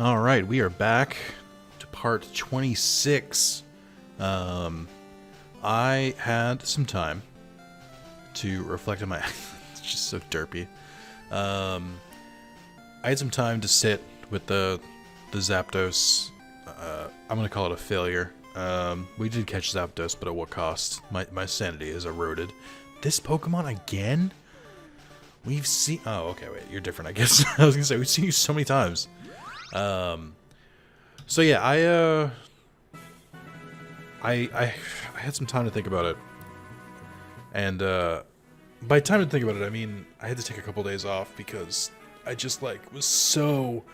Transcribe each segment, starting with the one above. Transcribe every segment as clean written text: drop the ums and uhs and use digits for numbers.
All right, we are back to part 26. I had some time to reflect on my... It's just so derpy. I had some time to sit with the Zapdos. I'm going to call it a failure. We did catch Zapdos, but at what cost? My sanity is eroded. This Pokemon again? We've seen... Oh, okay, wait, you're different, I guess. I was going to say, we've seen you so many times. So yeah, I had some time to think about it, and by time to think about it, I mean I had to take a couple days off because I just was so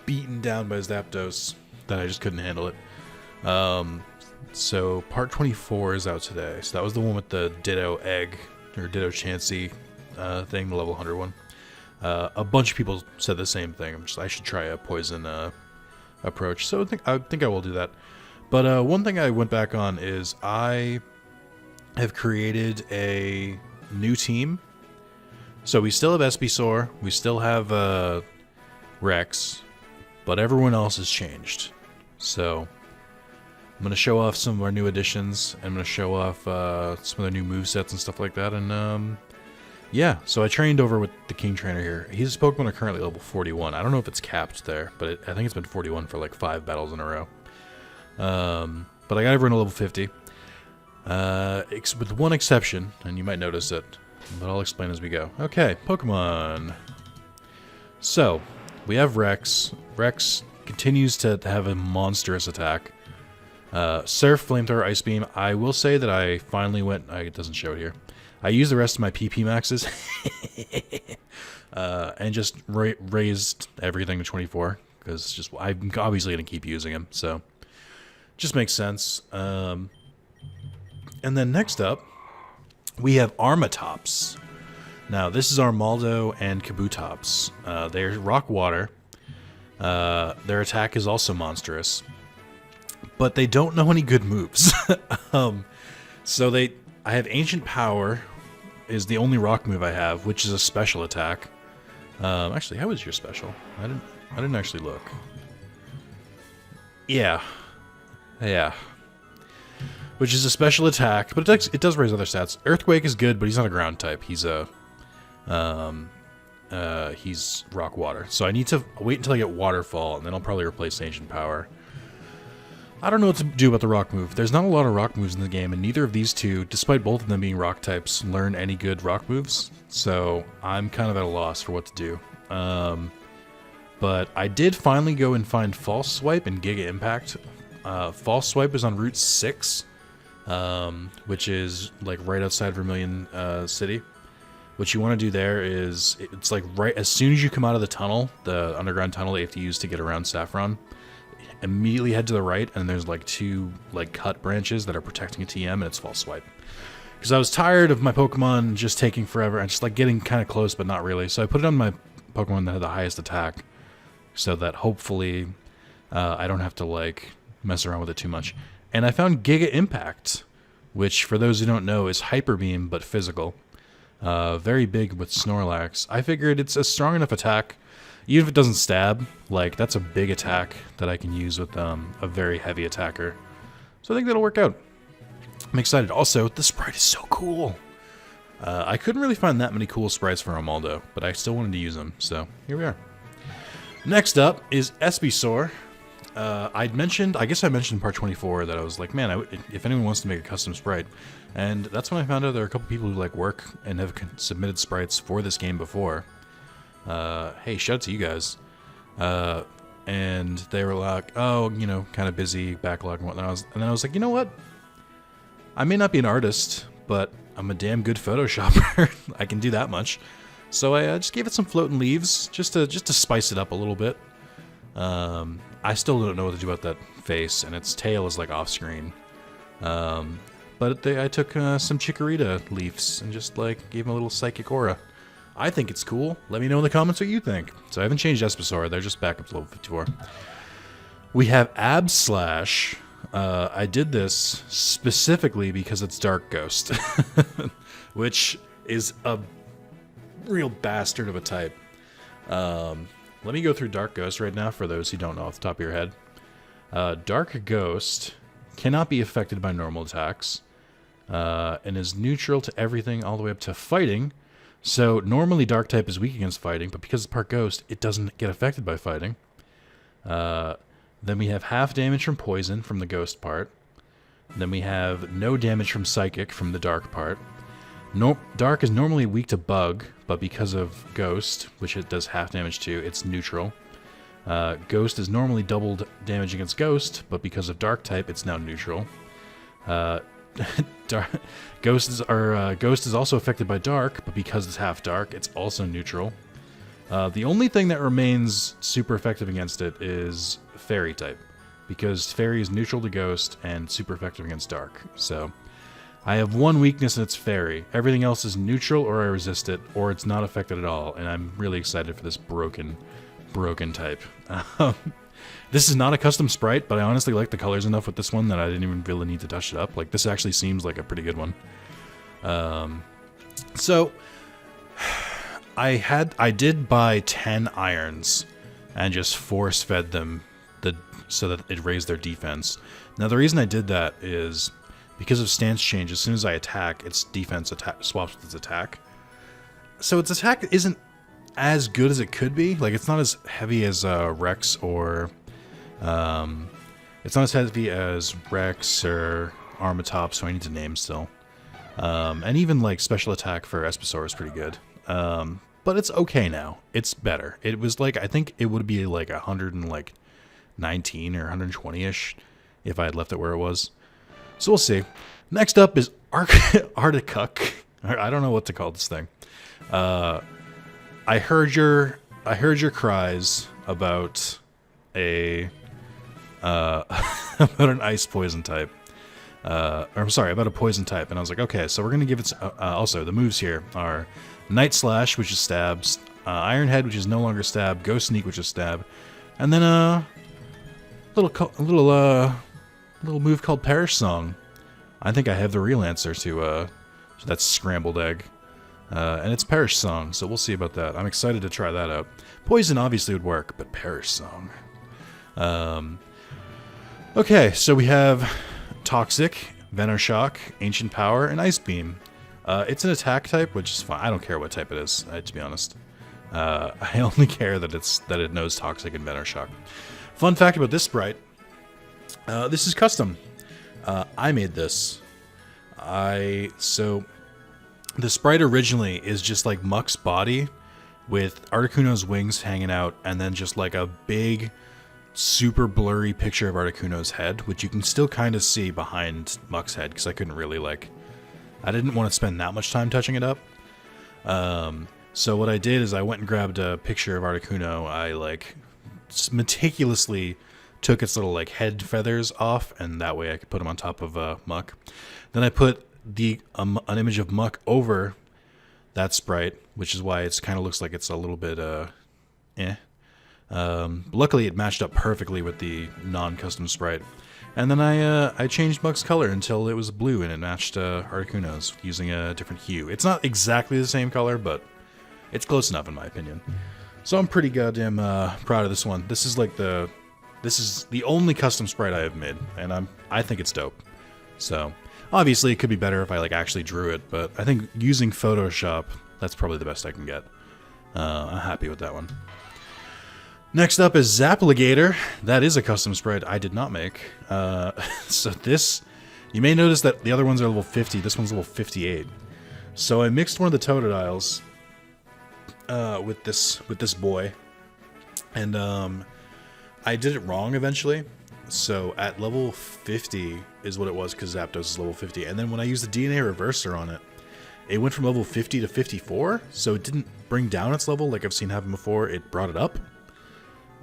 beaten down by Zapdos that I just couldn't handle it. So part 24 is out today. So that was the one with the Ditto Egg or Ditto Chansey thing, the level 100 one. A bunch of people said the same thing. I should try a poison approach. So I think I will do that. But one thing I went back on is I have created a new team. So we still have Espesaur, we still have Rex, but everyone else has changed. So I'm going to show off some of our new additions. I'm going to show off some of the new movesets and stuff like that. And yeah, so I trained over with the King Trainer here. His Pokemon are currently level 41. I don't know if it's capped there, but I think it's been 41 for like 5 battles in a row. But I got everyone to level 50. With one exception, and you might notice it, but I'll explain as we go. Okay, Pokemon. So, we have Rex. Rex continues to have a monstrous attack. Surf, Flamethrower, Ice Beam. I will say that I finally went... it doesn't show it here. I used the rest of my PP maxes and just raised everything to 24 because I'm obviously going to keep using them, so just makes sense. And then next up, we have Armatops. Now, this is Armaldo and Kabutops. They're Rock Water. Their attack is also monstrous, but they don't know any good moves. So I have Ancient Power is the only rock move I have, which is a special attack. Actually, how is your special? I didn't actually look. Yeah. Which is a special attack, but it does raise other stats. Earthquake is good, but he's not a ground type. He's he's rock water. So I need to wait until I get Waterfall, and then I'll probably replace Ancient Power. I don't know what to do about the rock move. There's not a lot of rock moves in the game, and neither of these two, despite both of them being rock types, learn any good rock moves. So I'm kind of at a loss for what to do. But I did finally go and find False Swipe and Giga Impact. False Swipe is on Route 6, which is like right outside Vermilion City. What you want to do there is, it's like right as soon as you come out of the tunnel, the underground tunnel that you have to use to get around Saffron, immediately head to the right, and there's like 2 cut branches that are protecting a TM, and it's False Swipe. Because I was tired of my Pokemon just taking forever and just getting kind of close, but not really. So I put it on my Pokemon that had the highest attack, so that hopefully I don't have to mess around with it too much. And I found Giga Impact, which for those who don't know is Hyper Beam but physical. Very big with Snorlax. I figured it's a strong enough attack. Even if it doesn't stab, that's a big attack that I can use with a very heavy attacker. So I think that'll work out. I'm excited. Also, the sprite is so cool. I couldn't really find that many cool sprites for Armaldo, but I still wanted to use them, so here we are. Next up is Espesaur. I guess I mentioned in part 24 that I was like, man, if anyone wants to make a custom sprite. And that's when I found out there are a couple people who work and have submitted sprites for this game before. Hey, shout out to you guys. And they were like, oh, kind of busy, backlog and whatnot. And then I was like, you know what? I may not be an artist, but I'm a damn good Photoshopper. I can do that much. So I just gave it some floating leaves, just to spice it up a little bit. I still don't know what to do about that face, and its tail is off screen. But I took some Chikorita leaves and just gave him a little psychic aura. I think it's cool. Let me know in the comments what you think. So I haven't changed Espesaur. They're just back up to level 54. We have Abslash. I did this specifically because it's Dark Ghost, which is a real bastard of a type. let me go through Dark Ghost right now for those who don't know off the top of your head. Dark Ghost cannot be affected by normal attacks, and is neutral to everything all the way up to fighting. So normally Dark type is weak against fighting, but because it's part Ghost, it doesn't get affected by fighting. Then we have half damage from poison from the Ghost part. Then we have no damage from Psychic from the Dark part. Dark is normally weak to Bug, but because of Ghost, which it does half damage to, it's neutral. Ghost is normally doubled damage against Ghost, but because of Dark type, it's now neutral. Ghost is also affected by Dark, but because it's half Dark, it's also neutral. The only thing that remains super effective against it is Fairy type, because Fairy is neutral to Ghost and super effective against Dark. So I have one weakness and it's Fairy. Everything else is neutral or I resist it, or it's not affected at all, and I'm really excited for this broken type. This is not a custom sprite, but I honestly like the colors enough with this one that I didn't even really need to touch it up. Like, this actually seems like a pretty good one. So I did buy 10 irons and just force fed them so that it raised their defense. Now the reason I did that is because of stance change. As soon as I attack, its defense swaps with its attack. So its attack isn't as good as it could be. Like, it's not as heavy as Rex or it's not as heavy as Rex or Armatop, so I need to name still. And even like special attack for Espesaur is pretty good. But it's okay now. It's better. It was like, I think it would be like 119 or 120-ish if I had left it where it was. So we'll see. Next up is Articuck. I don't know what to call this thing. I heard your cries about about an ice poison type. Or I'm sorry, about a poison type, and I was like, okay, so we're gonna give it. Also, the moves here are Night Slash, which is stabs, Iron Head, which is no longer stab, Ghost Sneak, which is stab, and then a little move called Perish Song. I think I have the real answer to that scrambled egg, and it's Perish Song. So we'll see about that. I'm excited to try that out. Poison obviously would work, but Perish Song. Okay, so we have Toxic, Venoshock, Ancient Power, and Ice Beam. It's an attack type, which is fine. I don't care what type it is, to be honest. I only care that it knows Toxic and Venoshock. Fun fact about this sprite: this is custom. I made this. So the sprite originally is just like Muck's body with Articuno's wings hanging out, and then just like a big, super blurry picture of Articuno's head, which you can still kind of see behind Muck's head, because I couldn't really I didn't want to spend that much time touching it up. So what I did is I went and grabbed a picture of Articuno. I meticulously took its little head feathers off, and that way I could put them on top of Muck. Then I put an image of Muck over that sprite, which is why it kind of looks like it's a little bit luckily it matched up perfectly with the non-custom sprite. And then I changed Muck's color until it was blue and it matched Articuno's using a different hue. It's not exactly the same color, but it's close enough in my opinion. So I'm pretty goddamn proud of this one. This is the only custom sprite I have made, and I think it's dope. So obviously it could be better if I actually drew it, but I think using Photoshop, that's probably the best I can get. I'm happy with that one. Next up is Zappligator. That is a custom sprite I did not make. So this, you may notice that the other ones are level 50. This one's level 58. So I mixed one of the Totodiles with this boy, and I did it wrong eventually. So at level 50 is what it was, because Zapdos is level 50. And then when I used the DNA reverser on it, it went from level 50 to 54. So it didn't bring down its level like I've seen happen before. It brought it up.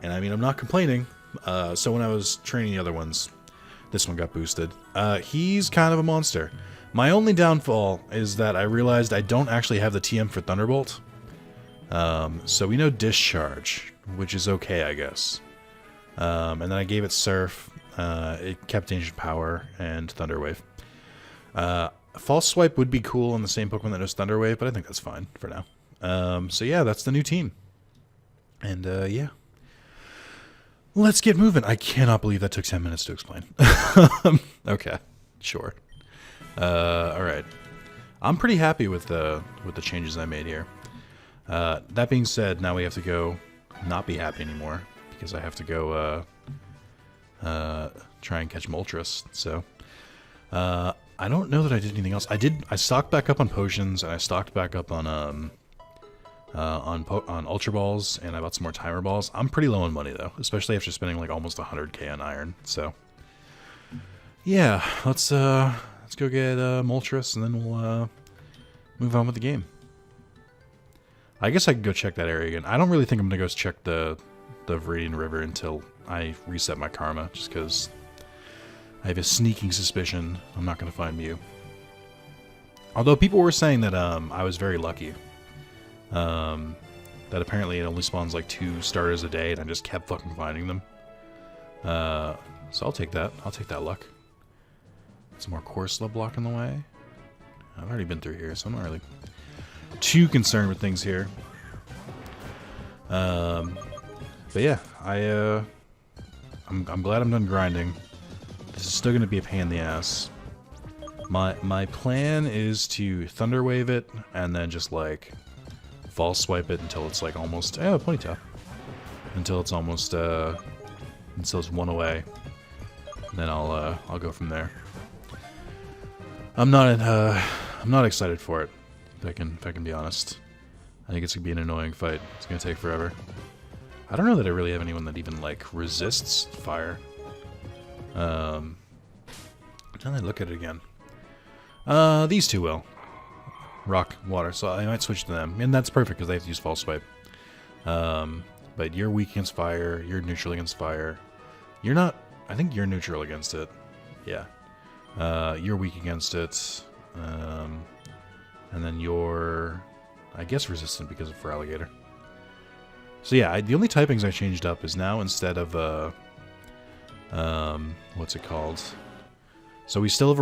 And I mean, I'm not complaining. So when I was training the other ones, this one got boosted. He's kind of a monster. My only downfall is that I realized I don't actually have the TM for Thunderbolt. So we know Discharge, which is okay, I guess. And then I gave it Surf. It kept Ancient Power and Thunder Wave. False Swipe would be cool on the same Pokemon that knows Thunder Wave, but I think that's fine for now. So yeah, that's the new team. And, yeah. Let's get moving. I cannot believe that took 10 minutes to explain. Okay, sure. Alright. I'm pretty happy with the changes I made here. That being said, now we have to go not be happy anymore, because I have to go try and catch Moltres. So, I don't know that I did anything else. I stocked back up on potions, and I stocked back up on Ultra Balls, and I bought some more Timer Balls. I'm pretty low on money, though, especially after spending like almost 100k on iron. So, yeah, let's go get Moltres, and then we'll move on with the game. I guess I could go check that area again. I don't really think I'm gonna go check the Viridian River until I reset my karma, just because I have a sneaking suspicion I'm not gonna find Mew. Although people were saying that I was very lucky. That apparently it only spawns like 2 starters a day, and I just kept fucking finding them. So I'll take that. I'll take that luck. Some more core slub block in the way. I've already been through here, so I'm not really too concerned with things here. But yeah, I'm glad I'm done grinding. This is still gonna be a pain in the ass. My plan is to Thunder Wave it and then just like False Swipe it until it's like almost Ponyta. Until it's almost until it's 1 away. And then I'll go from there. I'm not excited for it. If I can be honest. I think it's gonna be an annoying fight. It's gonna take forever. I don't know that I really have anyone that even like resists fire. Now that I look at it again. These two will. Rock, water, so I might switch to them. And that's perfect because they have to use False Swipe. But you're weak against fire, you're neutral against fire. You're not, I think you're neutral against it. Yeah. You're weak against it. And then you're, I guess, resistant because of Feraligatr. So yeah, the only typings I changed up is now instead of, what's it called? So we still have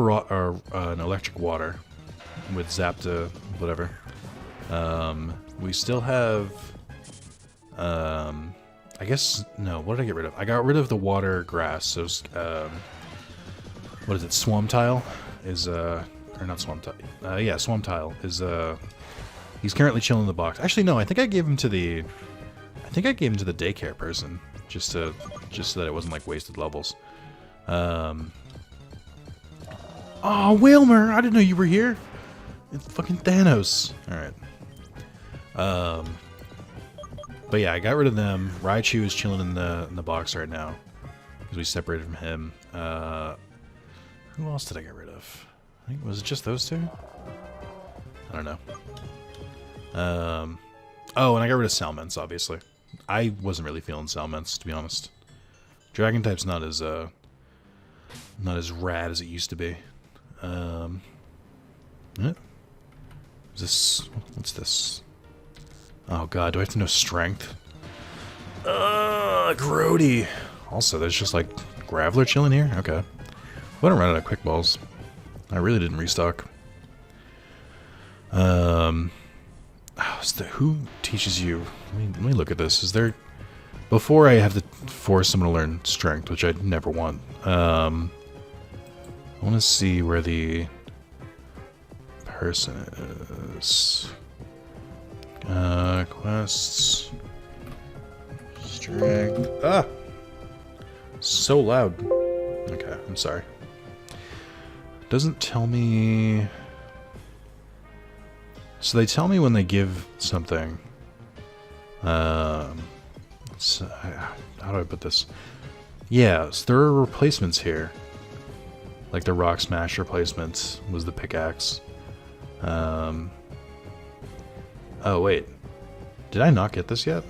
an electric water with Zap to whatever. We still have, I guess, no, what did I get rid of? I got rid of the water grass, so, what is it, Swamp Tile is, or not Swamp Tile, yeah, Swamp Tile is, he's currently chilling in the box. Actually, no, I think I gave him to the daycare person, just so that it wasn't, like, wasted levels. Oh, Whalmer! I didn't know you were here! It's fucking Thanos! Alright. But yeah, I got rid of them. Raichu is chilling in the box right now, because we separated from him. Who else did I get rid of? I think, was it just those two? I don't know. Oh, and I got rid of Salments, obviously. I wasn't really feeling Salments, to be honest. Dragon type's not as rad as it used to be. Is this, what's this? Oh god, do I have to know strength? Grody. Also, there's just like Graveler chilling here? Okay. Well, I don't run out of quick balls. I really didn't restock. Who teaches you? Let me look at this. Is there, before I have to force someone to learn strength, which I'd never want. I want to see where the person is. Quests. Strength. Ah! So loud. Okay, I'm sorry. Doesn't tell me. So they tell me when they give something. How do I put this? Yeah, so there are replacements here. Like the Rock Smash replacement was the pickaxe. Oh wait, did I not get this yet?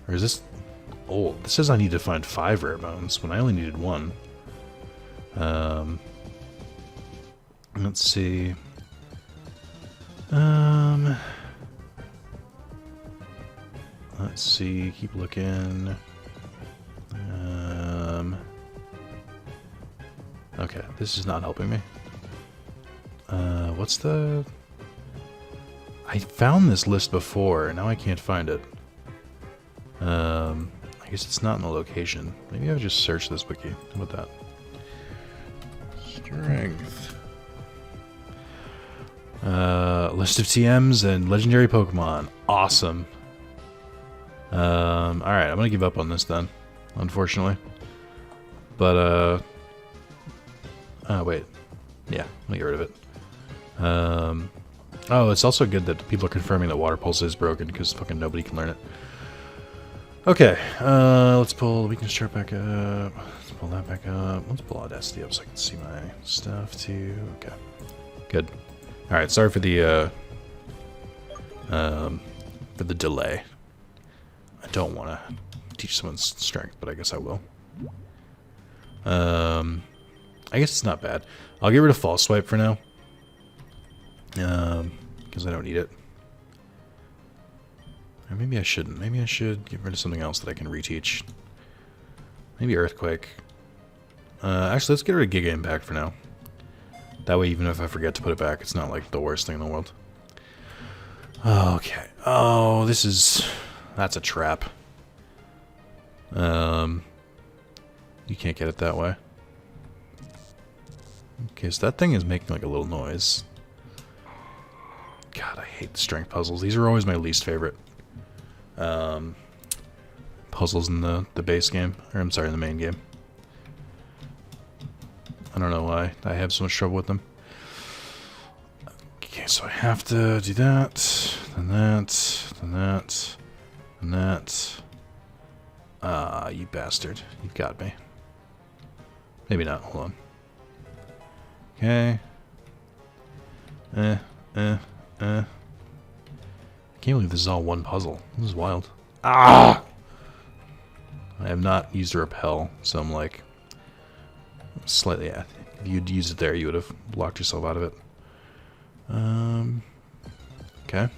Or is this old? This says I need to find 5 rare bones when I only needed 1. Let's see. Let's see. Keep looking. Okay, this is not helping me. What's the? I found this list before, now I can't find it. guess it's not in the location. Maybe I would just search this wiki. How about that? Strength. List of TMs and legendary Pokemon. Awesome. Alright, I'm gonna give up on this then, unfortunately. But, oh, wait. Yeah, let me get rid of it. Oh, it's also good that people are confirming that Water Pulse is broken, because fucking nobody can learn it. Okay, let's pull the weakness chart back up. Let's pull that back up. Let's pull Audacity up so I can see my stuff too. Okay, good. Alright, sorry for the delay. I don't want to teach someone's strength, but I guess I will. I guess it's not bad. I'll get rid of False Swipe for now. Because I don't need it. Or maybe I shouldn't. Maybe I should get rid of something else that I can reteach. Maybe Earthquake. Actually, let's get rid of Giga Impact for now. That way, even if I forget to put it back, it's not like the worst thing in the world. Okay. Oh, this is... That's a trap. You can't get it that way. Okay, so that thing is making like a little noise. God, I hate the strength puzzles. These are always my least favorite puzzles in the base game. Or I'm sorry, in the main game. I don't know why I have so much trouble with them. Okay, so I have to do that, then that, then that, and that. Ah, you bastard. You've got me. Maybe not. Hold on. Okay. I can't believe this is all one puzzle. This is wild. Ah! I have not used a repel, so I'm like... Slightly, yeah. If you'd used it there, you would have locked yourself out of it. Okay.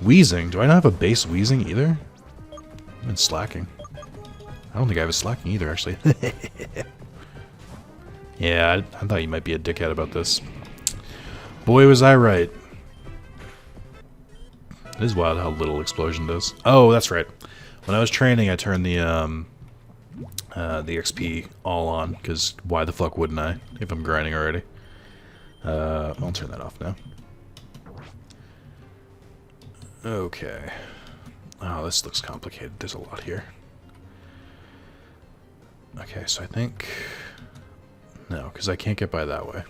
Wheezing. Do I not have a base Wheezing either? I've been slacking. I don't think I have a slacking either, actually. Yeah, I thought you might be a dickhead about this. Boy, was I right. It is wild how little explosion does. Oh, that's right. When I was training, I turned the XP all on, because why the fuck wouldn't I, if I'm grinding already? I'll turn that off now. Okay. Oh, this looks complicated. There's a lot here. Okay, so I think... No, because I can't get by that way.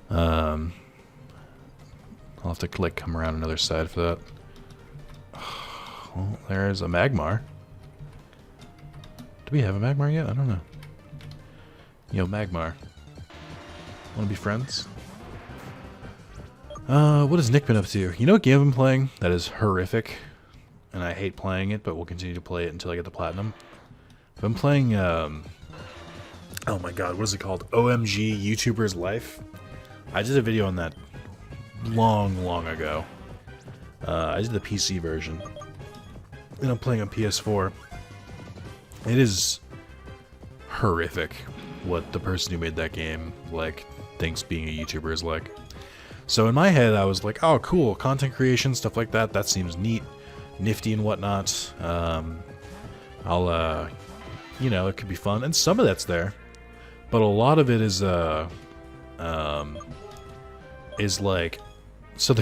I'll have to like come around another side for that. Well, there's a Magmar. Do we have a Magmar yet? I don't know. Yo, Magmar. Wanna be friends? What has Nick been up to? You know what game I've been playing that is horrific? And I hate playing it, but we'll continue to play it until I get the platinum. I've been playing, oh my god, what is it called? OMG YouTuber's Life? I did a video on that long ago. I did the PC version. And I'm playing on PS4. It is horrific what the person who made that game, like, thinks being a YouTuber is like. So in my head, I was like, oh, cool, content creation, stuff like that, that seems neat, nifty and whatnot. I'll, you know, it could be fun, and some of that's there. But a lot of it is like, so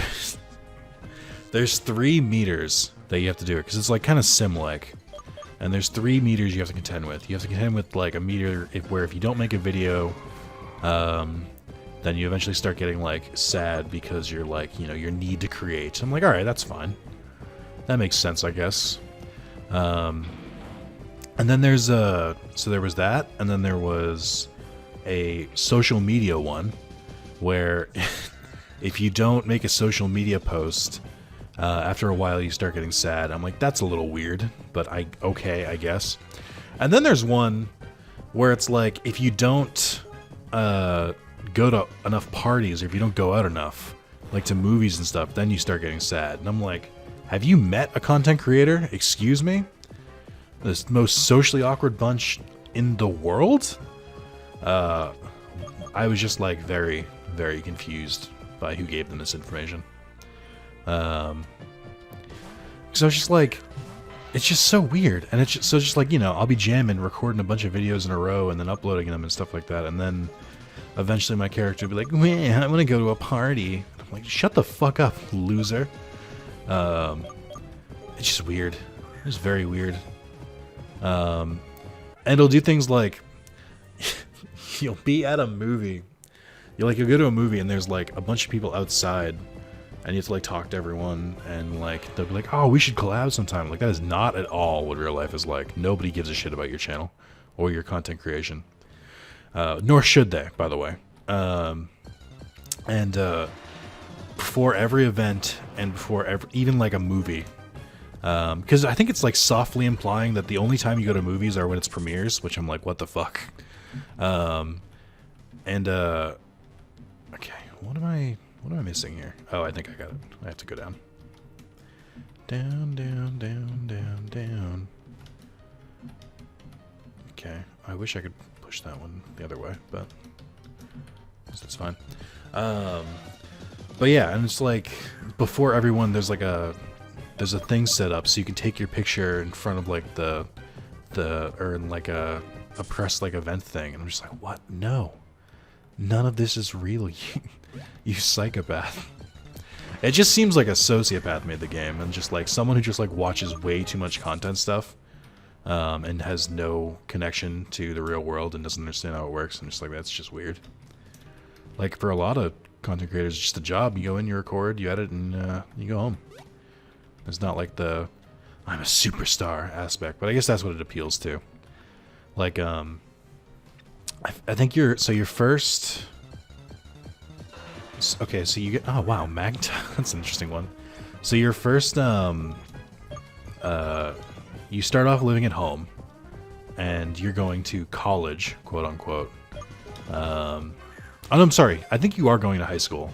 there's 3 meters that you have to do it, because it's like kind of sim-like. And there's 3 meters you have to contend with. You have to contend with like a meter where if you don't make a video, then you eventually start getting like sad because you're like, you know, your need to create. I'm like, alright, that's fine. That makes sense, I guess. And then there's so there was that, and then there was a social media one where if you don't make a social media post, after a while you start getting sad. I'm like, that's a little weird, but okay, I guess. And then there's one where it's like, if you don't go to enough parties, or if you don't go out enough, like to movies and stuff, then you start getting sad. And I'm like, have you met a content creator? Excuse me? The most socially awkward bunch in the world? I was just like very confused by who gave them this information. So I was just like, it's just so weird. And it's just like, you know, I'll be jamming, recording a bunch of videos in a row and then uploading them and stuff like that. And then eventually my character will be like, man, I want to go to a party. And I'm like, shut the fuck up, loser. It's just weird. It's very weird. And it'll do things like, you'll be at a movie. You'll go to a movie and there's like a bunch of people outside and you have to like talk to everyone and like they'll be like, oh, we should collab sometime. Like that is not at all what real life is like. Nobody gives a shit about your channel or your content creation. Nor should they, by the way. Before every event and before even like a movie, because I think it's like softly implying that the only time you go to movies are when it's premieres, which I'm like, what the fuck? Okay, what am I missing here? Oh, I think I got it. I have to go down. Down, down, down, down, down. Okay, I wish I could push that one the other way, but that's fine. But yeah, and it's like before everyone, there's a thing set up so you can take your picture in front of like or in like a press like event thing, and I'm just like, what? No, none of this is real. You psychopath. It just seems like a sociopath made the game, and just like someone who just like watches way too much content stuff, and has no connection to the real world and doesn't understand how it works. And just like, that's just weird. Like for a lot of content creators, it's just a job. You go in, you record, you edit, and you go home. There's not like the I'm a superstar aspect, but I guess that's what it appeals to. Like, I think your first. Okay, so you get. Oh wow, that's an interesting one. So your first, you start off living at home, and you're going to college, quote unquote. Oh, no, I'm sorry. I think you are going to high school.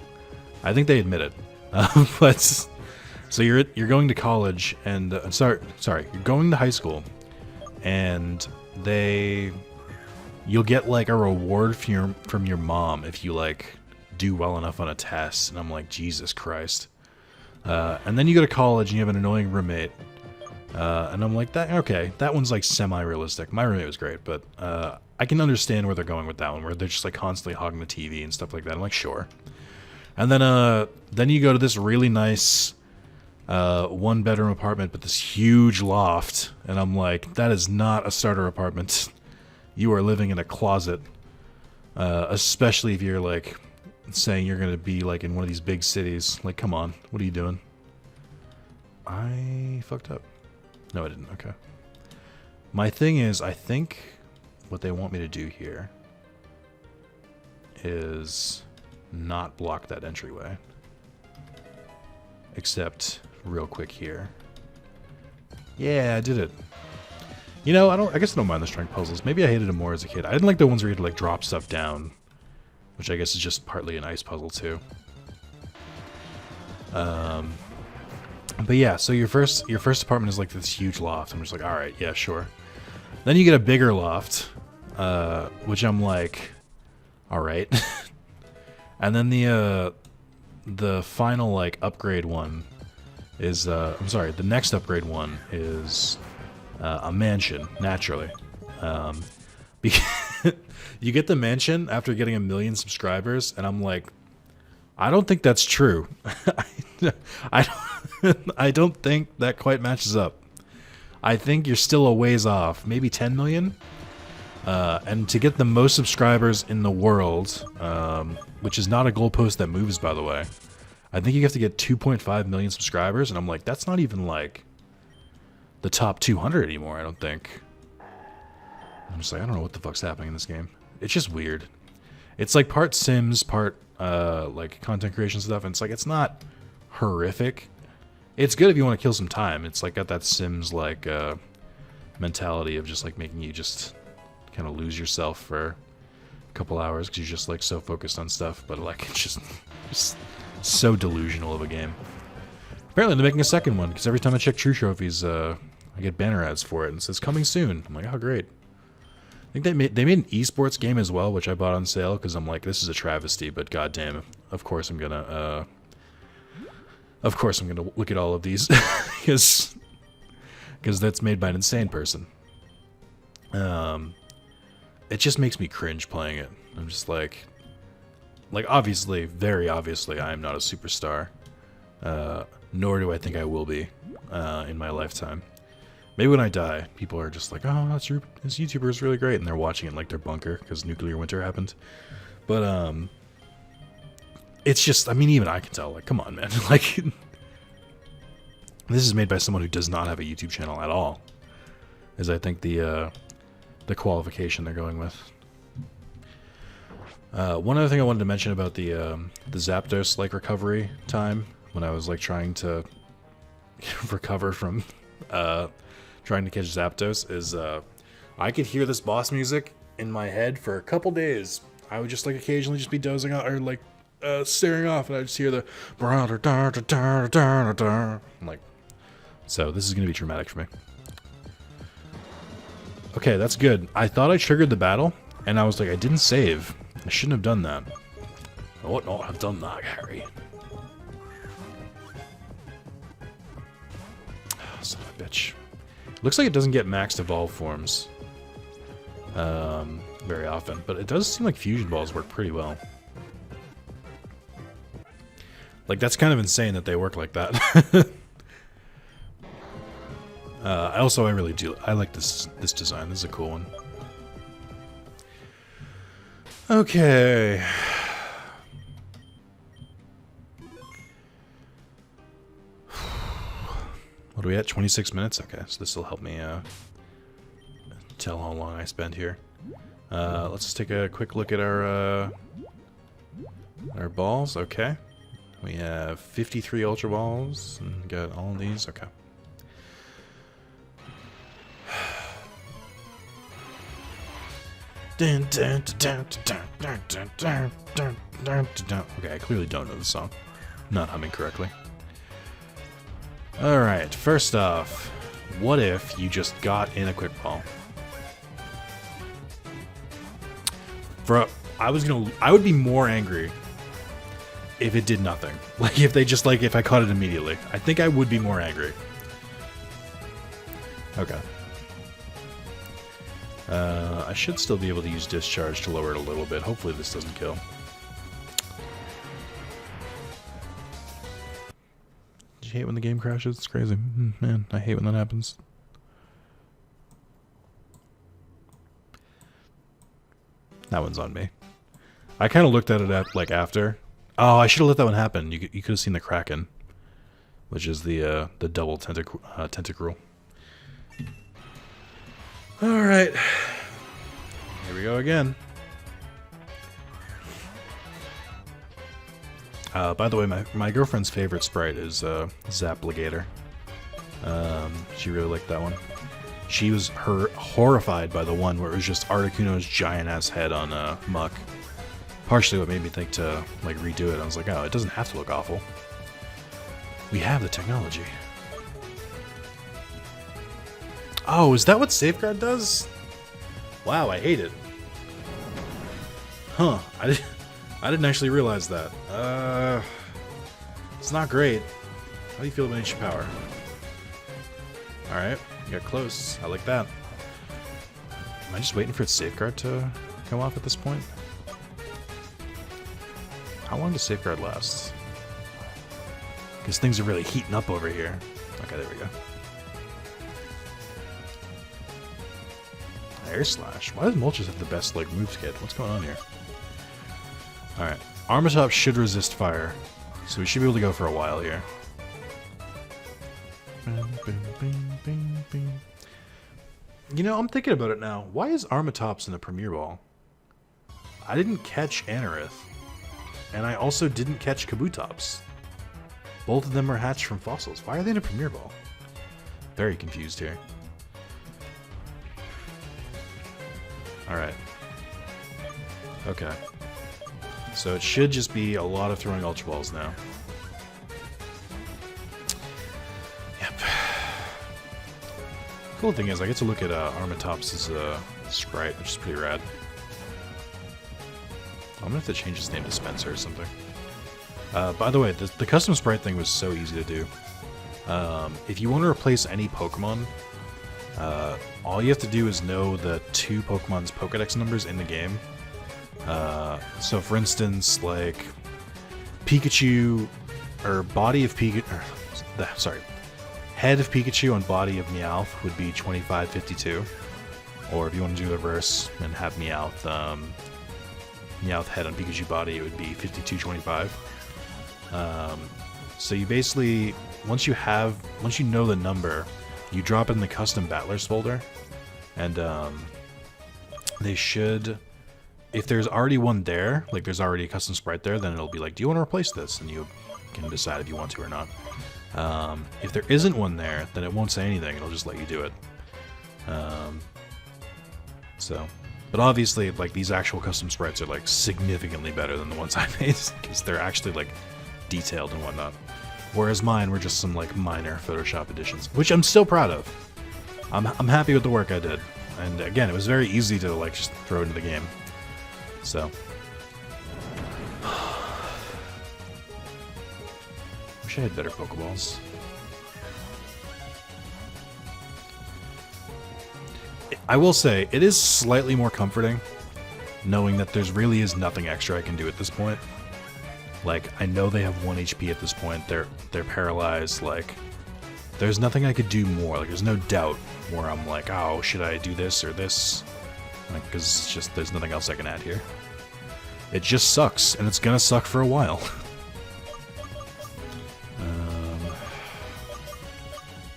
I think they admit it. But so you're going to college, and sorry, you're going to high school, and you'll get like a reward from your mom if you like do well enough on a test. And I'm like, Jesus Christ. And then you go to college and you have an annoying roommate. And I'm like, that one's like semi-realistic. My roommate was great, but I can understand where they're going with that one, where they're just like constantly hogging the TV and stuff like that. I'm like, sure. And then you go to this really nice 1-bedroom apartment, but this huge loft, and I'm like, that is not a starter apartment. You are living in a closet, especially if you're like saying you're gonna be like in one of these big cities. Like, come on, what are you doing? I fucked up. No, I didn't. Okay. My thing is, I think what they want me to do here is not block that entryway. Except real quick here. Yeah, I did it. You know, I guess I don't mind the strength puzzles. Maybe I hated them more as a kid. I didn't like the ones where you had to like drop stuff down, which I guess is just partly an ice puzzle too. But yeah, so your first apartment is like this huge loft. I'm just like, all right, yeah, sure. Then you get a bigger loft, which I'm like, all right. And then the final like upgrade one is I'm sorry, the next upgrade one is a mansion, naturally. You get the mansion after getting 1 million subscribers, and I'm like, I don't think that's true. I don't think that quite matches up. I think you're still a ways off, maybe 10 million. And to get the most subscribers in the world, which is not a goalpost that moves, by the way, I think you have to get 2.5 million subscribers, and I'm like, that's not even like the top 200 anymore, I don't think. I'm just like, I don't know what the fuck's happening in this game. It's just weird. It's like part Sims, part like content creation stuff, and it's like, it's not horrific. It's good if you want to kill some time. It's like got that Sims like mentality of just like making you just kind of lose yourself for a couple hours because you're just like so focused on stuff, but like it's just so delusional of a game. Apparently they're making a second one because every time I check True Trophies, I get banner ads for it and it says coming soon. I'm like, oh great. I think they made an esports game as well, which I bought on sale because I'm like, this is a travesty, but goddamn, of course I'm gonna look at all of these because because that's made by an insane person. It just makes me cringe playing it. I'm just like obviously, very obviously, I am not a superstar. Nor do I think I will be in my lifetime. Maybe when I die, people are just like, oh, this YouTuber is really great, and they're watching it in like their bunker because nuclear winter happened. But it's just, I mean, even I can tell, like, come on, man. Like, this is made by someone who does not have a YouTube channel at all, is I think the qualification they're going with. One other thing I wanted to mention about the Zapdos like recovery time when I was like trying to recover from trying to catch Zapdos is I could hear this boss music in my head for a couple days. I would just like occasionally just be dozing out or like staring off, and I just hear the I'm like, so this is gonna be traumatic for me. Okay, that's good. I thought I triggered the battle, and I was like, I didn't save. I shouldn't have done that. I would not have done that, Harry. Oh, son of a bitch. Looks like it doesn't get maxed evolve forms very often, but it does seem like fusion balls work pretty well. Like, that's kind of insane that they work like that. Also, I really do. I like this design. This is a cool one. Okay. What are we at? 26 minutes? Okay, so this will help me tell how long I spend here. Let's just take a quick look at our balls. Okay. We have 53 Ultra Balls, and got all of these. Okay. Okay, I clearly don't know the song. Not humming correctly. Alright, first off, what if you just got in a quick ball? I would be more angry if it did nothing. Like, if they just, like, if I caught it immediately. I think I would be more angry. Okay. I should still be able to use Discharge to lower it a little bit. Hopefully this doesn't kill. Do you hate when the game crashes? It's crazy. Man, I hate when that happens. That one's on me. I kind of looked at it like after. Oh, I should have let that one happen. You could have seen the Kraken, which is the double tentacruel. All right, here we go again. By the way, my girlfriend's favorite sprite is Zapligator. She really liked that one. She was horrified by the one where it was just Articuno's giant-ass head on Muck. Partially what made me think to like redo it. I was like, oh, it doesn't have to look awful. We have the technology. Oh, is that what Safeguard does? Wow, I hate it. Huh, I didn't actually realize that. It's not great. How do you feel about ancient power? Alright, you got close. I like that. Am I just waiting for its Safeguard to come off at this point? How long does Safeguard last? Because things are really heating up over here. Okay, there we go. Air Slash. Why does Moltres have the best like moves kit? What's going on here? Alright. Armatop should resist fire. So we should be able to go for a while here. You know, I'm thinking about it now. Why is Armatops in the Premier Ball? I didn't catch Anorith. And I also didn't catch Kabutops. Both of them are hatched from fossils. Why are they in a Premier Ball? Very confused here. Alright. Okay. So it should just be a lot of throwing Ultra Balls now. Yep. Cool thing is I get to look at Armatops' sprite, which is pretty rad. I'm gonna have to change his name to Spencer or something. By the way, the custom sprite thing was so easy to do. If you want to replace any Pokemon All you have to do is know the 2 Pokemon's Pokedex numbers in the game. So for instance, like Pikachu, or body of Pikachu, sorry, head of Pikachu on body of Meowth would be 2552. Or if you want to do the reverse and have Meowth, Meowth head on Pikachu body, it would be 5225. So you basically, once you know the number, you drop it in the custom battlers folder, and they should, if there's already one there, like there's already a custom sprite there, then it'll be like, do you want to replace this? And you can decide if you want to or not. If there isn't one there, then it won't say anything, it'll just let you do it. But obviously, like, these actual custom sprites are like significantly better than the ones I made, because they're actually like detailed and whatnot. Whereas mine were just some like minor Photoshop additions, which I'm still proud of. I'm happy with the work I did, and again, it was very easy to like just throw into the game. So, wish I had better Pokeballs. I will say, it is slightly more comforting knowing that there's really is nothing extra I can do at this point. Like, I know they have 1 HP at this point, they're paralyzed, like, there's nothing I could do more, like, there's no doubt where I'm like, oh, should I do this or this? Like, because it's just, there's nothing else I can add here. It just sucks, and it's gonna suck for a while.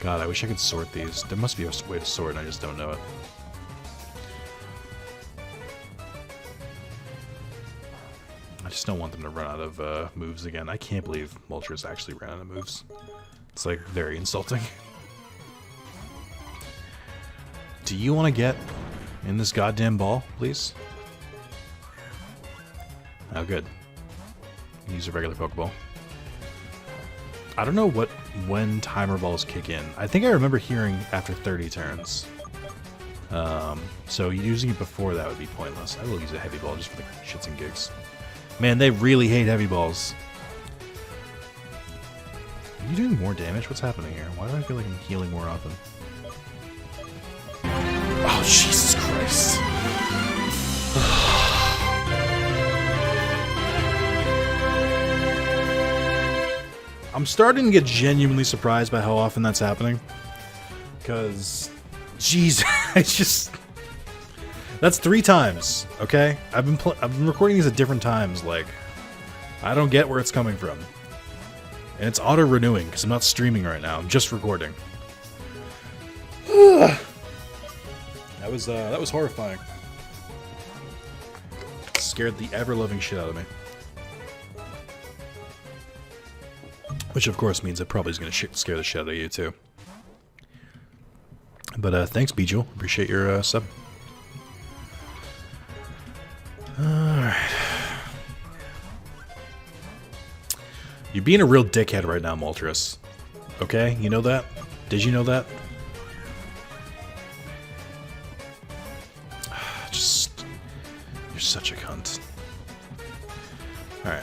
God, I wish I could sort these. There must be a way to sort, and I just don't know it. I just don't want them to run out of moves again. I can't believe Moltres actually ran out of moves. It's like very insulting. Do you want to get in this goddamn ball, please? Oh, good. Use a regular Pokeball. I don't know when timer balls kick in. I think I remember hearing after 30 turns. So using it before that would be pointless. I will use a heavy ball just for the shits and gigs. Man, they really hate heavy balls. Are you doing more damage? What's happening here? Why do I feel like I'm healing more often? Oh, Jesus Christ. I'm starting to get genuinely surprised by how often that's happening. Because, jeez, it's just... That's 3 times, okay? I've been recording these at different times, like... I don't get where it's coming from. And it's auto-renewing, because I'm not streaming right now, I'm just recording. That was horrifying. It scared the ever-loving shit out of me. Which, of course, means it probably is going to scare the shit out of you, too. But, thanks, Bijul. Appreciate your, sub. Alright. You're being a real dickhead right now, Moltres. Okay? You know that? Did you know that? Just... You're such a cunt. Alright.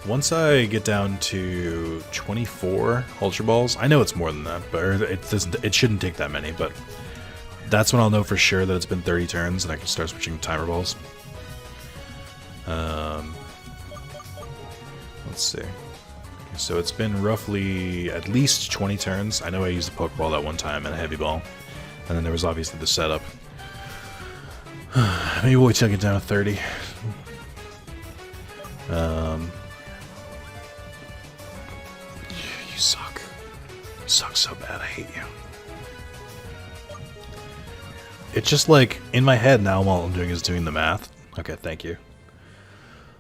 Once I get down to 24 Ultra Balls, I know it's more than that, but it shouldn't take that many, but that's when I'll know for sure that it's been 30 turns and I can start switching timer balls. Let's see. So it's been roughly at least 20 turns. I know I used a Pokeball that one time and a Heavy Ball, and then there was obviously the setup. Maybe we'll take it down to 30. You suck. You suck so bad, I hate you. It's just like, in my head now, all I'm doing is doing the math. Okay, thank you.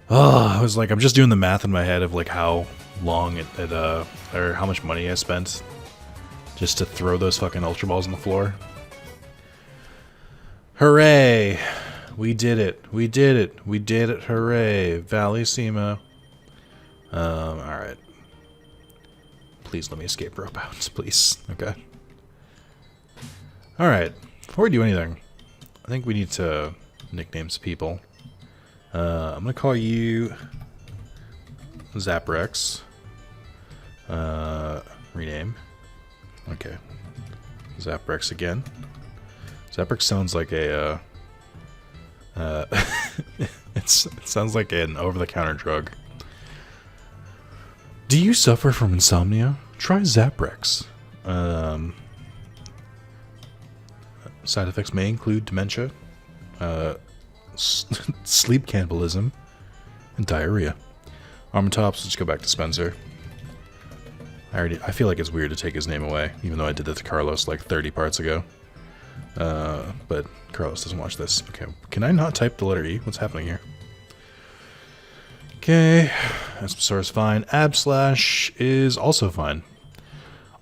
Oh, I was like, I'm just doing the math in my head of like how long or how much money I spent just to throw those fucking Ultra Balls on the floor. Hooray! We did it. We did it. We did it. Hooray. Valissimo. Alright. Please let me escape rope out, please. Okay. Alright. Before we do anything, I think we need to nickname some people. I'm gonna call you Zaprex. Rename. Okay. Zaprex again. Zaprex sounds like a, it sounds like an over-the-counter drug. Do you suffer from insomnia? Try Zaprex. Side effects may include dementia, sleep cannibalism, and diarrhea. Armatops, let's go back to Spencer. I feel like it's weird to take his name away, even though I did that to Carlos like 30 parts ago. But Carlos doesn't watch this. Okay, can I not type the letter E? What's happening here? Okay, Aspesaur is fine. Abslash is also fine.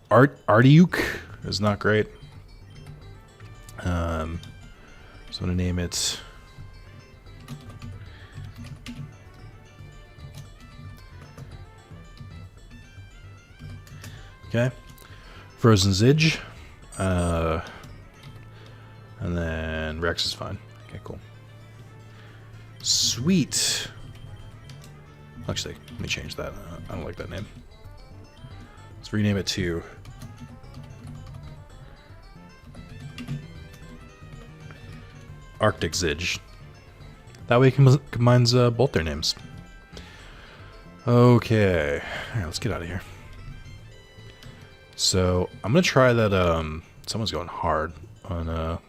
Artiuke is not great. So I'm gonna name it. Okay, Frozen Zidge, and then Rex is fine. Okay, cool. Sweet. Actually, let me change that. I don't like that name. Let's rename it to Arctic Zidge. That way it combines both their names. Okay, alright, let's get out of here. So, I'm gonna try that, someone's going hard on,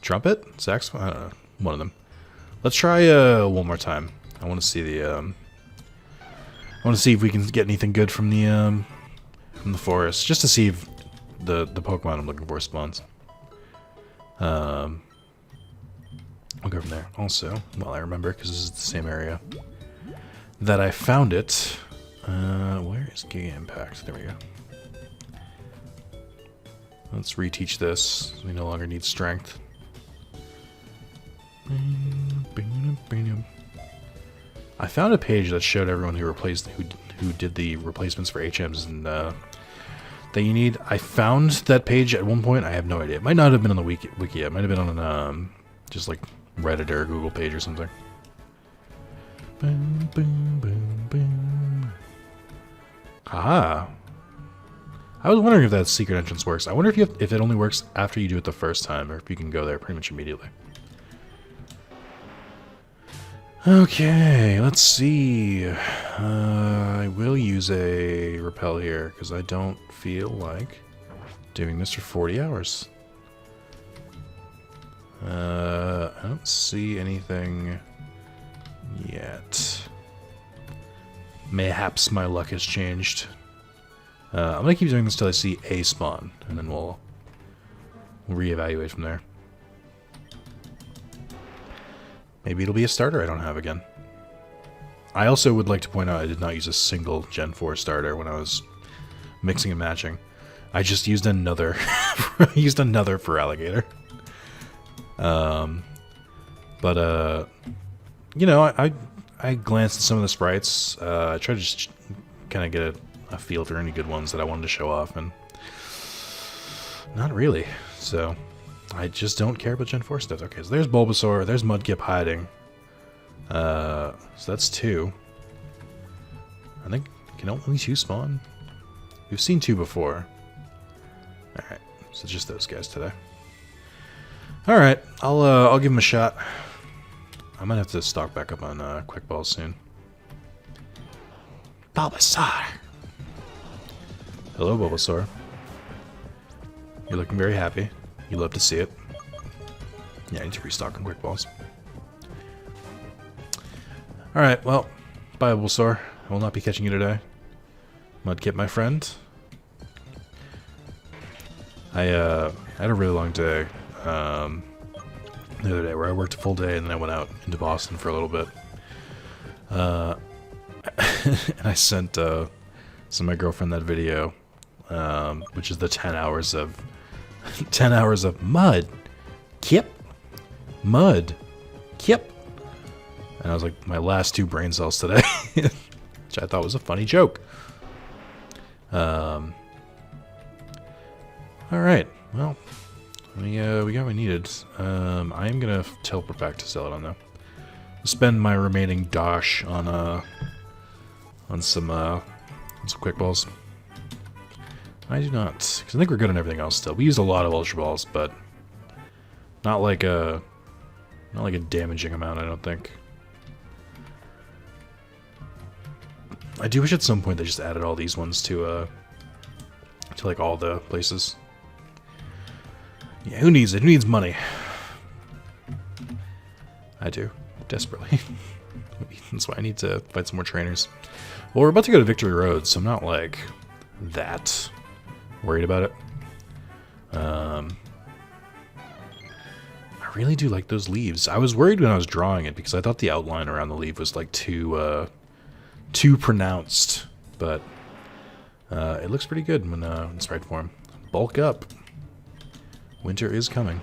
trumpet? Saxophone? I don't know. One of them. Let's try, one more time. I want to see the, I want to see if we can get anything good from the forest. Just to see if the Pokemon I'm looking for spawns. I'll go from there. Also, well, I remember, because this is the same area that I found it. Where is Giga Impact? There we go. Let's reteach this. We no longer need strength. I found a page that showed everyone who did the replacements for HMs and that you need. I found that page at one point. I have no idea. It might not have been on the wiki. It might have been on just like Reddit or Google page or something. Boom, boom, boom, boom. Haha. I was wondering if that secret entrance works. I wonder if it only works after you do it the first time, or if you can go there pretty much immediately. Okay, let's see. I will use a repel here, because I don't feel like doing this for 40 hours. I don't see anything yet. Mayhaps my luck has changed. I'm gonna keep doing this till I see a spawn, and then we'll reevaluate from there. Maybe it'll be a starter I don't have again. I also would like to point out I did not use a single Gen 4 starter when I was mixing and matching. I just used another for Alligator. You know, I glanced at some of the sprites. I tried to just kind of get a feel for any good ones that I wanted to show off, and not really. So I just don't care about Gen 4 stuff. Okay, so there's Bulbasaur, there's Mudkip hiding. So that's 2. I think, can only 2 spawn? We've seen 2 before. Alright, so just those guys today. Alright, I'll give them a shot. I might have to stock back up on Quick Balls soon. Bulbasaur! Hello, Bulbasaur. You're looking very happy. You love to see it. Yeah, I need to restock on Quick Balls. Alright, well, bye, Bulbasaur. I will not be catching you today. Mudkip, my friend. I had a really long day the other day where I worked a full day and then I went out into Boston for a little bit. And I sent my girlfriend that video, which is the 10 hours of 10 hours of mud, kip, mud, kip. And I was like, my last 2 brain cells today, which I thought was a funny joke. All right, well, we got what we needed. I am gonna teleport back to Celadon though. Spend my remaining dosh on some quick balls. I do not. Because I think we're good on everything else still. We used a lot of Ultra Balls, but not like a damaging amount, I don't think. I do wish at some point they just added all these ones to like all the places. Yeah, who needs it? Who needs money? I do. Desperately. That's why I need to find some more trainers. Well, we're about to go to Victory Road, so I'm not, like, that worried about it. I really do like those leaves. I was worried when I was drawing it, because I thought the outline around the leaf was, like, too pronounced. But it looks pretty good when it's right form. Bulk up. Winter is coming.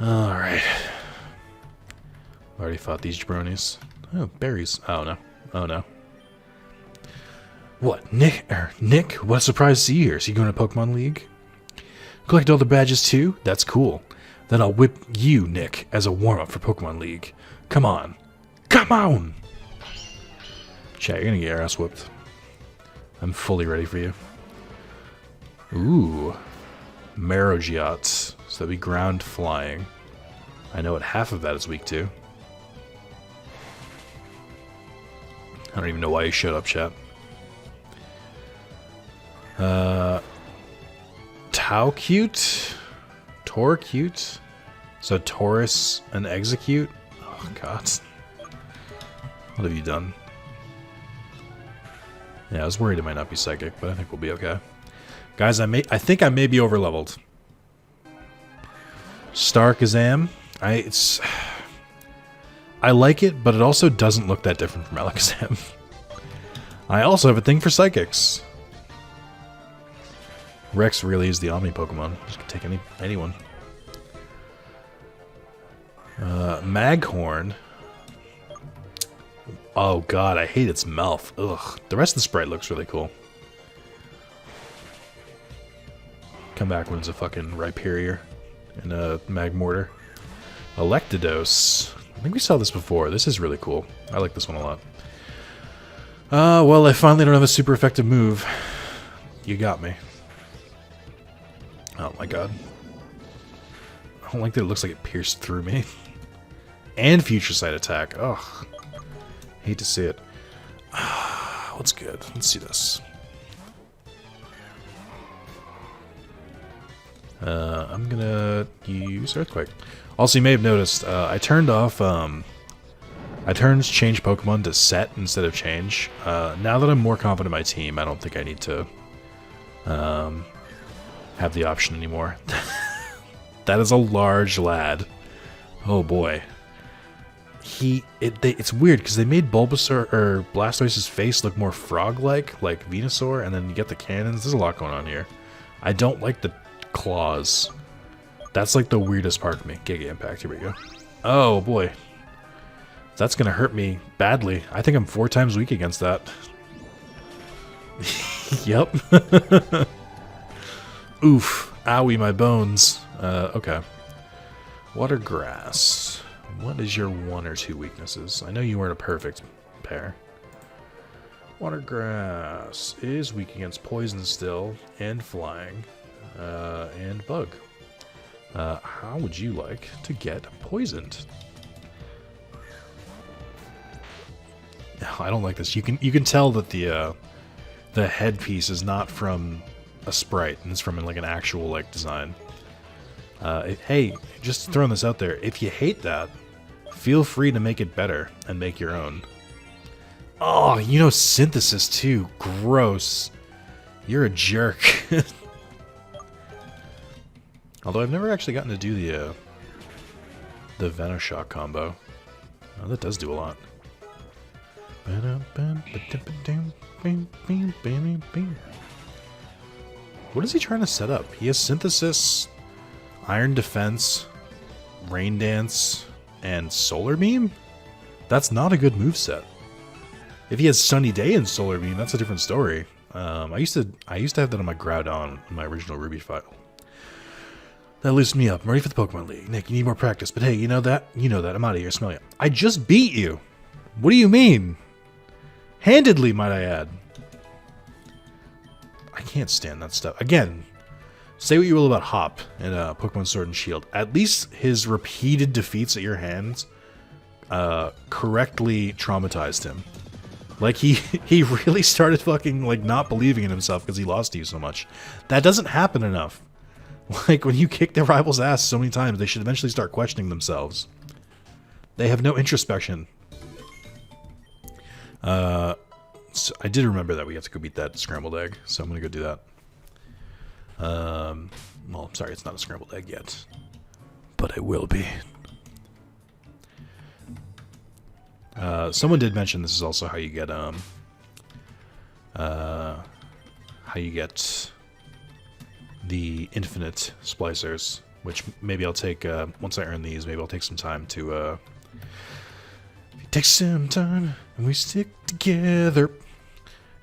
Alright. Already fought these jabronis. Oh, berries. Oh, no. Oh, no. What? Nick? What a surprise to see you here. Is he going to Pokemon League? Collect all the badges, too? That's cool. Then I'll whip you, Nick, as a warm-up for Pokemon League. Come on. Come on! Chat, you're gonna get your ass whooped. I'm fully ready for you. Ooh. Marrow-Geots. So that'd be ground flying. I know what half of that is weak to. I don't even know why you showed up, chat. Tau-Cute? Tor-Cute? So Taurus and Execute? Oh, God. What have you done? Yeah, I was worried it might not be Psychic, but I think we'll be okay. Guys, I think I may be overleveled. Starkazam. I like it, but it also doesn't look that different from Alakazam. I also have a thing for Psychics. Rex really is the Omni Pokemon. Just can take anyone. Maghorn. Oh god, I hate its mouth. Ugh. The rest of the sprite looks really cool. Come back when it's a fucking Rhyperior and a Magmortar. Electados. I think we saw this before. This is really cool. I like this one a lot. Well, I finally don't have a super effective move. You got me. Oh my god. I don't like that it looks like it pierced through me. And Future Sight attack. Ugh. Hate to see it. What's good? Let's see this. I'm gonna use Earthquake. Also, you may have noticed, I turned off, I turned Change Pokemon to Set instead of Change. Now that I'm more confident in my team, I don't think I need to, have the option anymore. That is a large lad. Oh boy. It's weird, because they made Bulbasaur, or Blastoise's face look more frog-like, like Venusaur, and then you get the cannons. There's a lot going on here. I don't like the claws. That's like the weirdest part for me. Giga Impact, here we go. Oh boy. That's gonna hurt me badly. I think I'm 4 times weak against that. Yep. Oof. Owie, my bones. Okay. Water Grass. What is your 1 or 2 weaknesses? I know you weren't a perfect pair. Water Grass is weak against Poison still, and Flying, and Bug. How would you like to get poisoned? I don't like this. You can tell that the headpiece is not from a sprite, and it's from like an actual like design. Hey, just throwing this out there. If you hate that, feel free to make it better and make your own. Oh, you know Synthesis too. Gross. You're a jerk. Although I've never actually gotten to do the Venoshock combo. Oh, that does do a lot. What is he trying to set up? He has Synthesis, Iron Defense, Rain Dance, and Solar Beam? That's not a good moveset. If he has Sunny Day and Solar Beam, that's a different story. I used to have that on my Groudon in my original Ruby file. That loosened me up. I'm ready for the Pokemon League. Nick, you need more practice. But hey, you know that? You know that. I'm out of here. Smell you. I just beat you. What do you mean? Handedly, might I add. I can't stand that stuff. Again, say what you will about Hop in Pokemon Sword and Shield. At least his repeated defeats at your hands correctly traumatized him. Like, he really started fucking, like, not believing in himself because he lost to you so much. That doesn't happen enough. Like, when you kick their rival's ass so many times, they should eventually start questioning themselves. They have no introspection. So I did remember that we have to go beat that scrambled egg, so I'm gonna go do that. Well, I'm sorry, it's not a scrambled egg yet, but it will be. Someone did mention this is also how you get the infinite splicers, which maybe I'll take once I earn these. Maybe I'll take some time to take some time and we stick together.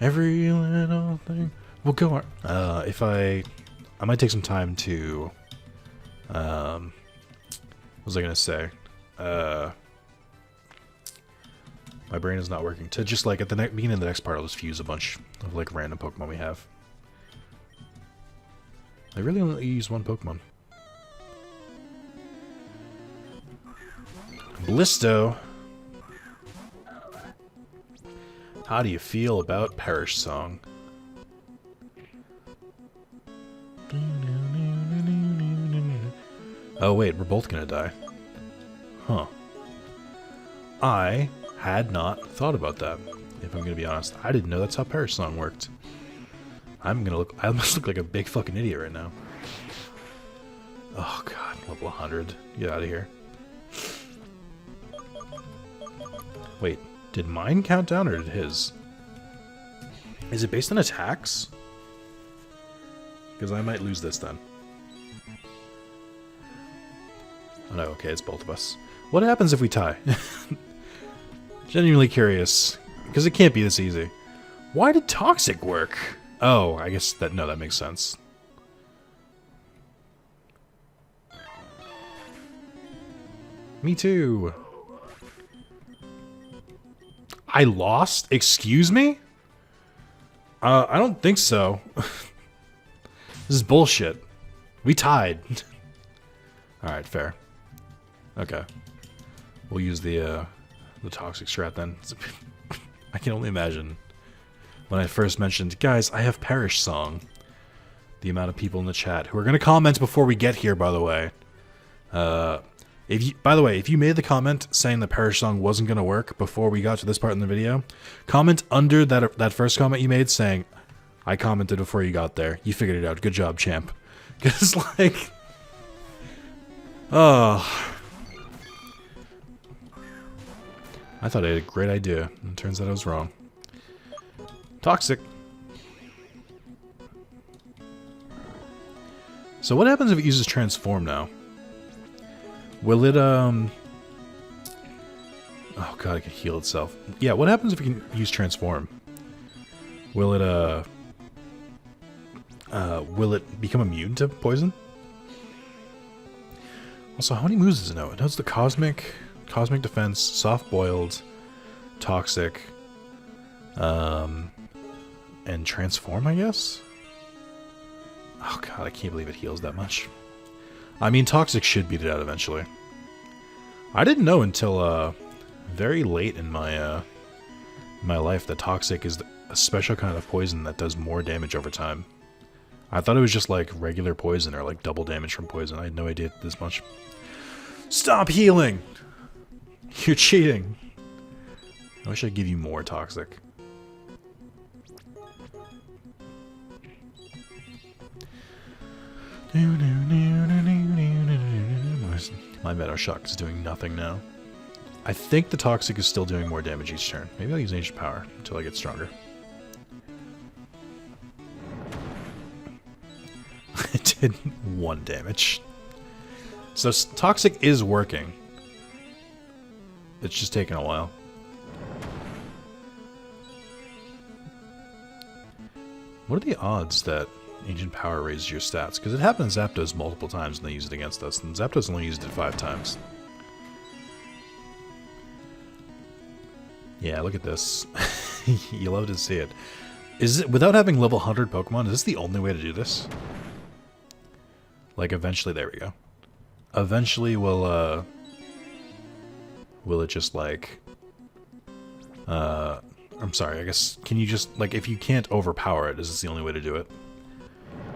Every little thing will go on. If I might take some time to what was I gonna say? My brain is not working. To just like at the beginning of the next part, I'll just fuse a bunch of like random Pokemon we have. I really only use one Pokemon. Blisto. How do you feel about Perish Song? Oh wait, we're both gonna die. Huh. I had not thought about that, if I'm gonna be honest. I didn't know that's how Perish Song worked. I must look like a big fucking idiot right now. Oh god, level 100. Get out of here. Wait, did mine count down or did his? Is it based on attacks? Because I might lose this then. Oh no, okay, it's both of us. What happens if we tie? Genuinely curious. Because it can't be this easy. Why did Toxic work? Oh, I guess that makes sense. Me too. I lost? Excuse me? I don't think so. This is bullshit. We tied. Alright, fair. Okay. We'll use the Toxic strat then. I can only imagine when I first mentioned, guys, I have Perish Song. The amount of people in the chat who are going to comment before we get here, by the way. If you made the comment saying that Perish Song wasn't going to work before we got to this part in the video, comment under that first comment you made saying, I commented before you got there. You figured it out. Good job, champ. Because, like... Oh... I thought I had a great idea, and it turns out I was wrong. Toxic. So what happens if it uses Transform now? Will it, Oh god, it can heal itself. Yeah, what happens if it can use Transform? Will it become immune to poison? Also, how many moves does it know? It knows the Cosmic Defense, Soft Boiled, Toxic, and Transform, I guess? Oh god, I can't believe it heals that much. I mean, Toxic should beat it out eventually. I didn't know until very late in my life that Toxic is a special kind of poison that does more damage over time. I thought it was just like regular poison or like double damage from poison. I had no idea this much. Stop healing! You're cheating. I wish I'd give you more Toxic. My Meadow Shock is doing nothing now. I think the Toxic is still doing more damage each turn. Maybe I'll use Ancient Power until I get stronger. It did 1 damage. So Toxic is working. It's just taking a while. What are the odds that Ancient Power raises your stats? Because it happened to Zapdos multiple times and they used it against us, and Zapdos only used it 5 times. Yeah, look at this. You love to see it. Is it without having level 100 Pokemon? Is this the only way to do this? Like eventually, there we go. Eventually, will it just like? I'm sorry. I guess can you just like if you can't overpower it, is this the only way to do it?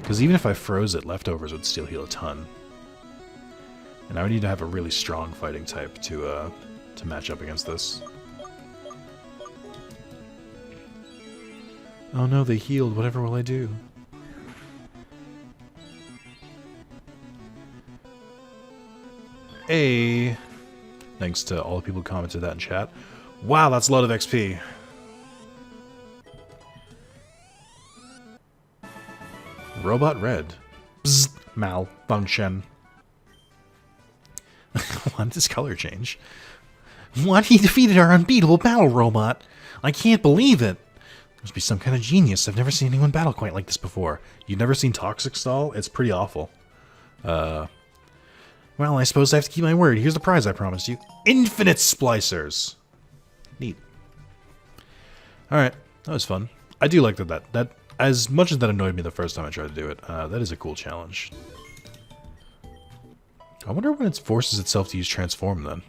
Because even if I froze it, leftovers would still heal a ton. And I would need to have a really strong fighting type to match up against this. Oh no, they healed. Whatever will I do? Hey! Thanks to all the people who commented that in chat. Wow, that's a lot of XP. Robot Red. Bzz, malfunction. Why did this color change? What? He defeated our unbeatable battle robot. I can't believe it. Must be some kind of genius. I've never seen anyone battle quite like this before. You've never seen Toxic Stall? It's pretty awful. Well, I suppose I have to keep my word. Here's the prize I promised you. Infinite Splicers! Neat. Alright, that was fun. I do like that as much as that annoyed me the first time I tried to do it, that is a cool challenge. I wonder when it forces itself to use Transform, then.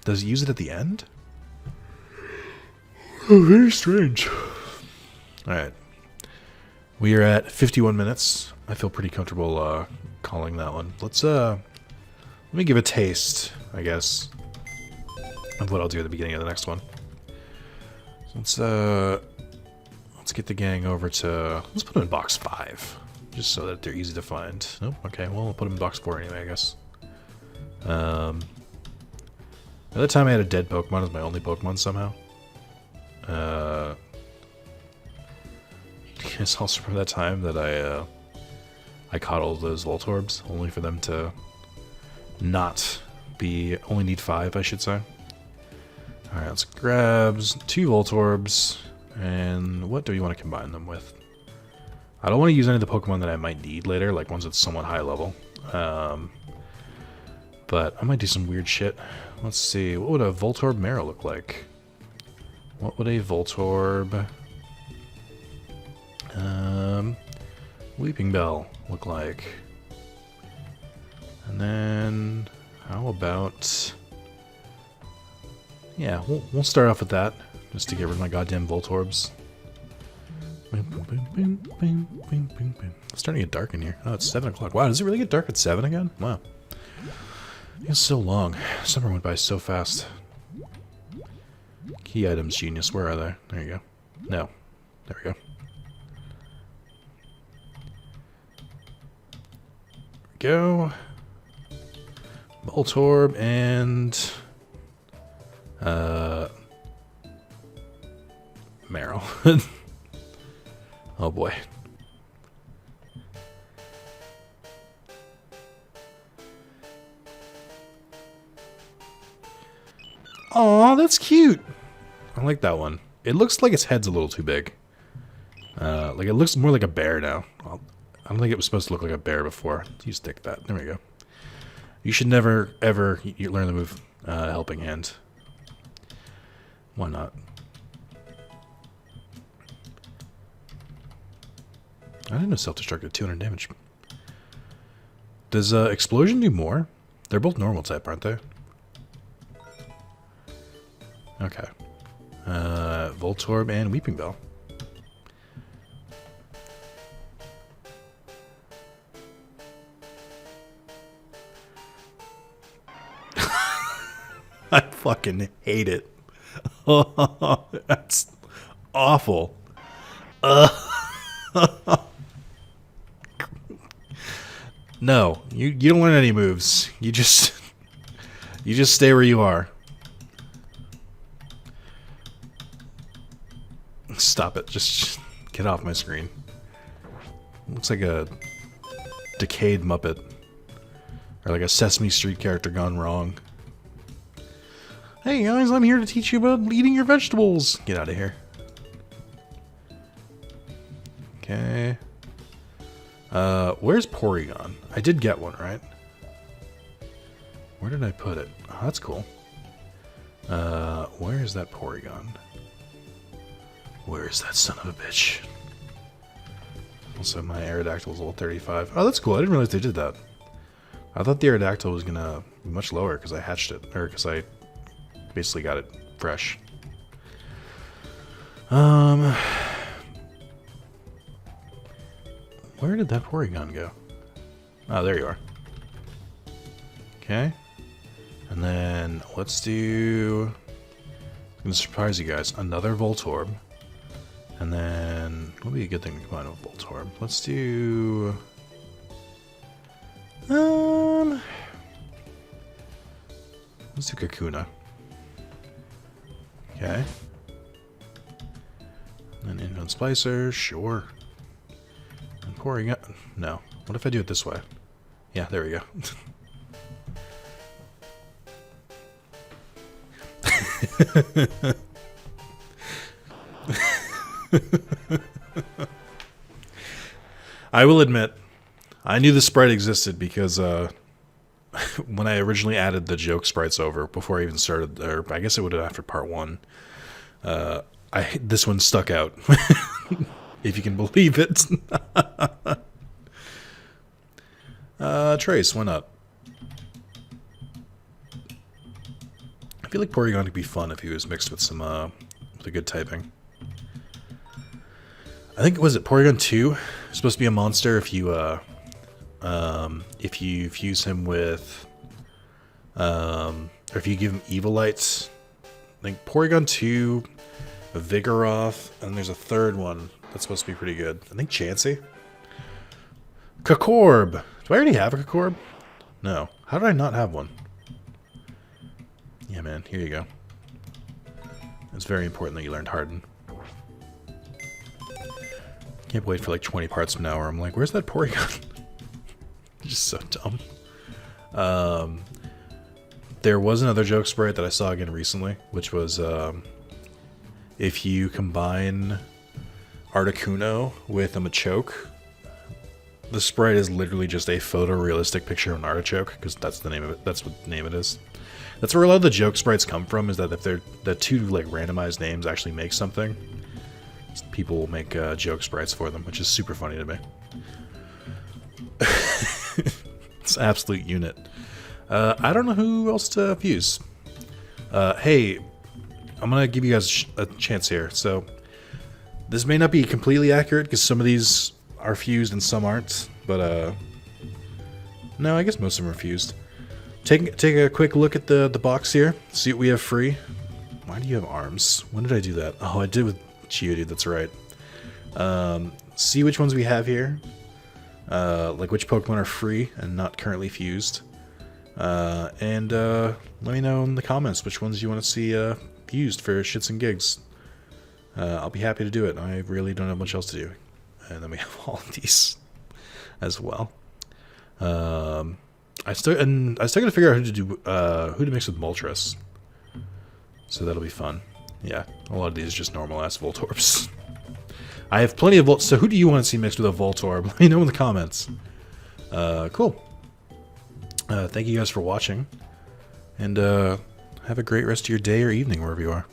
Does it use it at the end? Oh, very strange. Alright. We are at 51 minutes. I feel pretty comfortable calling that one. Let me give a taste, I guess, of what I'll do at the beginning of the next one. So let's get the gang over to... Let's put them in box 5. Just so that they're easy to find. Nope, okay, well, we'll put them in box 4 anyway, I guess. The other time I had a dead Pokemon as my only Pokemon somehow. You guys also remember that time that I caught all those Voltorbs, only for them to not be... only need 5, I should say. Alright, let's grab 2 Voltorbs, and what do we want to combine them with? I don't want to use any of the Pokemon that I might need later, like ones at somewhat high level. But I might do some weird shit. Let's see, what would a Voltorb Marrow look like? What would a Voltorb Weeping Bell look like? And then how about... Yeah, we'll start off with that, just to get rid of my goddamn Voltorbs. It's starting to get dark in here. Oh, it's 7 o'clock. Wow, does it really get dark at 7 again? Wow. It's so long. Summer went by so fast. Key items, genius. Where are they? There you go. No. There we go. Go. Voltorb and... Marrow. Oh boy. Aw, that's cute. I like that one. It looks like its head's a little too big. Like it looks more like a bear now. I don't think it was supposed to look like a bear before. You stick that. There we go. You should never, ever learn the move Helping Hand. Why not? I didn't know Self-Destruct did 200 damage. Does Explosion do more? They're both normal type, aren't they? Okay. Voltorb and Weeping Bell. I fucking hate it. Oh, that's awful. No, you don't learn any moves. You just stay where you are. Stop it. Just get off my screen. Looks like a decayed Muppet. Or like a Sesame Street character gone wrong. Hey guys, I'm here to teach you about eating your vegetables. Get out of here. Okay. Where's Porygon? I did get one, right? Where did I put it? Oh, that's cool. Where is that Porygon? Where is that son of a bitch? Also, my Aerodactyl is level 35. Oh, that's cool. I didn't realize they did that. I thought the Aerodactyl was gonna be much lower because I hatched it, or because I basically got it fresh. Where did that Porygon go? Oh, there you are. Okay. And then let's do... I'm going to surprise you guys. Another Voltorb. And then... what would be a good thing to combine with Voltorb? Let's do... let's do Kakuna. Okay. And then Infinite Splicer. Sure. And Porygon... no. What if I do it this way? Yeah, there we go. I will admit, I knew the sprite existed because when I originally added the joke sprites over before I even started, or I guess it would have after part 1, this one stuck out. If you can believe it. Trace, why not? I feel like Porygon could be fun if he was mixed with some with a good typing. I think, was it Porygon 2? It's supposed to be a monster if you fuse him with or if you give him Evilites. I think Porygon 2, Vigoroth, and there's a third one that's supposed to be pretty good. I think Chansey. Kakorb! Do I already have a Kakorb? No. How did I not have one? Yeah, man. Here you go. It's very important that you learned Harden. Can't wait for like 20 parts from now where I'm like, where's that Porygon? Just so dumb. There was another joke sprite that I saw again recently, which was if you combine Articuno with a Machoke, the sprite is literally just a photorealistic picture of an artichoke, because that's the name of it. That's what the name it is. That's where a lot of the joke sprites come from, is that if they're the two like randomized names actually make something, people will make joke sprites for them, which is super funny to me. It's an absolute unit. I don't know who else to fuse. Hey, I'm gonna give you guys a chance here. So this may not be completely accurate because some of these are fused and some aren't, but no, I guess most of them are fused. Take a quick look at the box here. See what we have free. Why do you have arms? When did I do that? Oh, I did with Geodude, that's right. See which ones we have here. Like which Pokemon are free and not currently fused. And let me know in the comments which ones you want to see fused for shits and gigs. I'll be happy to do it. I really don't have much else to do. And then we have all of these as well. I still gotta figure out who to mix with Moltres. So that'll be fun. Yeah, a lot of these are just normal ass Voltorbs. I have plenty of Volt. So who do you want to see mixed with a Voltorb? Let me know in the comments. Cool. Thank you guys for watching, and have a great rest of your day or evening wherever you are.